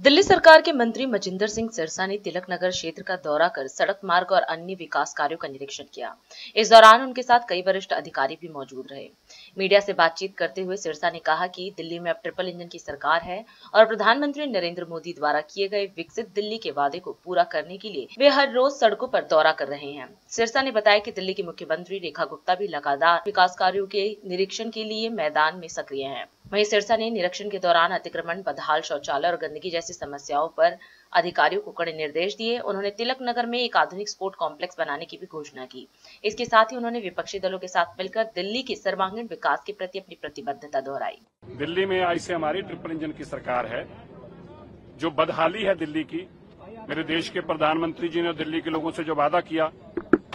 दिल्ली सरकार के मंत्री मजिंदर सिंह सिरसा ने तिलक नगर क्षेत्र का दौरा कर सड़क मार्ग और अन्य विकास कार्यों का निरीक्षण किया। इस दौरान उनके साथ कई वरिष्ठ अधिकारी भी मौजूद रहे। मीडिया से बातचीत करते हुए सिरसा ने कहा कि दिल्ली में अब ट्रिपल इंजन की सरकार है और प्रधानमंत्री नरेंद्र मोदी द्वारा किए गए विकसित दिल्ली के वादे को पूरा करने के लिए वे हर रोज सड़कों पर दौरा कर रहे हैं। सिरसा ने बताया कि दिल्ली की मुख्यमंत्री रेखा गुप्ता भी लगातार विकास कार्यों के निरीक्षण के लिए मैदान में सक्रिय हैं। वहीं सिरसा ने निरीक्षण के दौरान अतिक्रमण, बदहाल शौचालय और गंदगी जैसी समस्याओं पर अधिकारियों को कड़े निर्देश दिए। उन्होंने तिलक नगर में एक आधुनिक स्पोर्ट कॉम्प्लेक्स बनाने की भी घोषणा की। इसके साथ ही उन्होंने विपक्षी दलों के साथ मिलकर दिल्ली के सर्वांगीण विकास के प्रति अपनी प्रतिबद्धता दोहराई। दिल्ली में आज से हमारी ट्रिपल इंजन की सरकार है। जो बदहाली है दिल्ली की, मेरे देश के प्रधानमंत्री जी ने दिल्ली के लोगों से जो वादा किया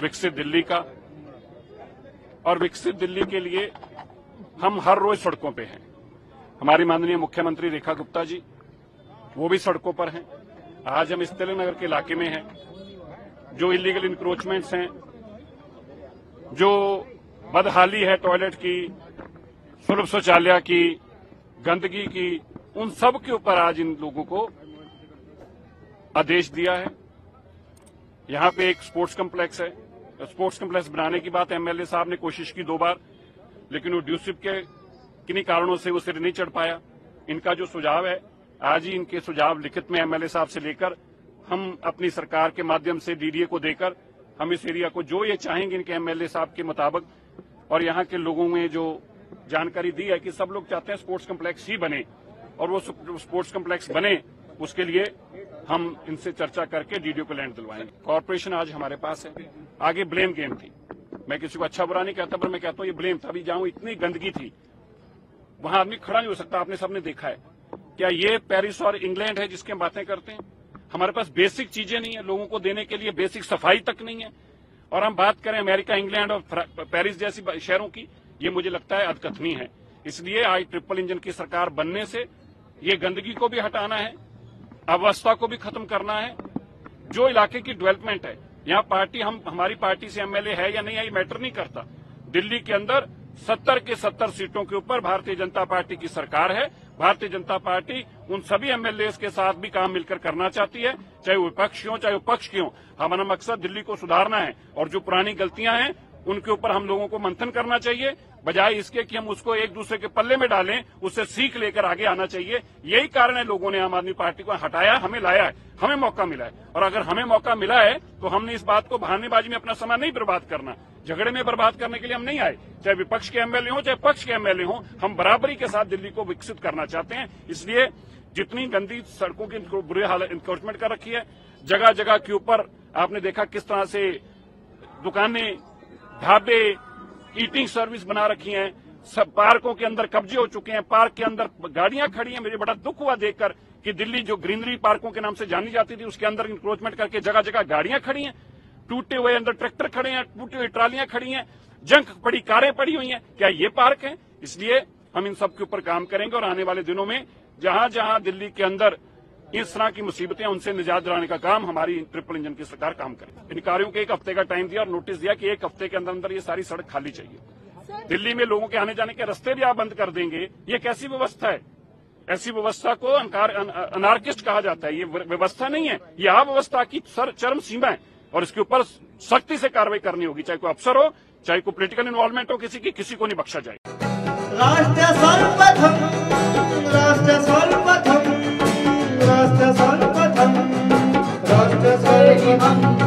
विकसित दिल्ली का, और विकसित दिल्ली के लिए हम हर रोज सड़कों पे हैं। हमारी माननीय मुख्यमंत्री रेखा गुप्ता जी वो भी सड़कों पर हैं। आज हम इस तिलक नगर के इलाके में हैं। जो इलीगल इंक्रोचमेंट्स हैं, जो बदहाली है टॉयलेट की, सुलभ शौचालय की, गंदगी की, उन सब के ऊपर आज इन लोगों को आदेश दिया है। यहां पे एक स्पोर्ट्स कॉम्प्लेक्स है। स्पोर्ट्स कॉम्प्लेक्स बनाने की बात एमएलए साहब ने कोशिश की 2 बार, लेकिन वो ड्यूसिप के किन्हीं कारणों से वो सिर नहीं चढ़ पाया। इनका जो सुझाव है, आज ही इनके सुझाव लिखित में एमएलए साहब से लेकर हम अपनी सरकार के माध्यम से डीडीए को देकर हम इस एरिया को जो ये चाहेंगे इनके एमएलए साहब के मुताबिक, और यहाँ के लोगों में जो जानकारी दी है कि सब लोग चाहते हैं स्पोर्ट्स कॉम्प्लेक्स ही बने, और वो स्पोर्ट्स कॉम्प्लेक्स बने उसके लिए हम इनसे चर्चा करके डीडीओ को लैंड दिलवाएंगे। कॉर्पोरेशन आज हमारे पास है। आगे ब्लेम गेम थी। मैं किसी को अच्छा बुरा नहीं कहता, पर मैं कहता हूँ ये ब्लेम था। अभी जहां इतनी गंदगी थी वहां आदमी खड़ा नहीं हो सकता। आपने सबने देखा है। क्या ये पेरिस और इंग्लैंड है जिसकी हम बातें करते हैं? हमारे पास बेसिक चीजें नहीं है, लोगों को देने के लिए बेसिक सफाई तक नहीं है। और हम बात करें अमेरिका, इंग्लैंड और पेरिस जैसी शहरों की, ये मुझे लगता है अधकथनी है। इसलिए आज ट्रिपल इंजन की सरकार बनने से ये गंदगी को भी हटाना है, अव्यवस्था को भी खत्म करना है। जो इलाके की डेवलपमेंट है, यहाँ पार्टी हमारी पार्टी से एमएलए है या नहीं है ये मैटर नहीं करता। दिल्ली के अंदर 70 के 70 सीटों के ऊपर भारतीय जनता पार्टी की सरकार है। भारतीय जनता पार्टी उन सभी एमएलए के साथ भी काम मिलकर करना चाहती है, चाहे वो विपक्ष की हो चाहे विपक्ष की हो। हमारा मकसद दिल्ली को सुधारना है, और जो पुरानी गलतियां हैं उनके ऊपर हम लोगों को मंथन करना चाहिए, बजाय इसके कि हम उसको एक दूसरे के पल्ले में डालें। उससे सीख लेकर आगे आना चाहिए। यही कारण है लोगों ने आम आदमी पार्टी को हटाया, हमें लाया है, हमें मौका मिला है। और अगर हमें मौका मिला है तो हमने इस बात को बहानेबाजी में अपना समय नहीं बर्बाद करना, झगड़े में बर्बाद करने के लिए हम नहीं आए। चाहे विपक्ष के एमएलए हो चाहे पक्ष के एमएलए हो, हम बराबरी के साथ दिल्ली को विकसित करना चाहते हैं। इसलिए जितनी गंदी सड़कों की बुरी हालत इंक्रोचमेंट कर रखी है, जगह जगह के ऊपर आपने देखा किस तरह से दुकानें, ढाबे, ईटिंग सर्विस बना रखी हैं। सब पार्कों के अंदर कब्जे हो चुके हैं, पार्क के अंदर गाड़ियां खड़ी हैं। मुझे बड़ा दुख हुआ देखकर कि दिल्ली जो ग्रीनरी पार्कों के नाम से जानी जाती थी उसके अंदर इंक्रोचमेंट करके जगह जगह गाड़ियां खड़ी हैं, टूटे हुए अंदर ट्रैक्टर खड़े हैं, टूटी हुई ट्रालियां खड़ी हैं, जंक पड़ी कारें पड़ी हुई हैं। क्या ये पार्क है? इसलिए हम इन सब के ऊपर काम करेंगे, और आने वाले दिनों में जहां जहां दिल्ली के अंदर इस तरह की मुसीबतें, उनसे निजात दिलाने का काम हमारी ट्रिपल इंजन की सरकार काम करे। इन कार्यों को 1 हफ्ते का टाइम दिया और नोटिस दिया कि 1 हफ्ते के अंदर अंदर ये सारी सड़क खाली चाहिए। दिल्ली में लोगों के आने जाने के रास्ते भी आप बंद कर देंगे, ये कैसी व्यवस्था है? ऐसी व्यवस्था को अनार्किस्ट कहा जाता है। ये व्यवस्था नहीं है, ये अव्यवस्था की चरम सीमा है, और इसके ऊपर सख्ती से कार्रवाई करनी होगी। चाहे कोई अफसर हो, चाहे कोई पोलिटिकल इन्वॉल्वमेंट हो, किसी को नहीं बख्शा जाए। राष्ट्र सर्वप्रथम, राष्ट्र सर्वप्रथम, राष्ट्र सर्वप्रथम, राष्ट्र सर्वप्रथम।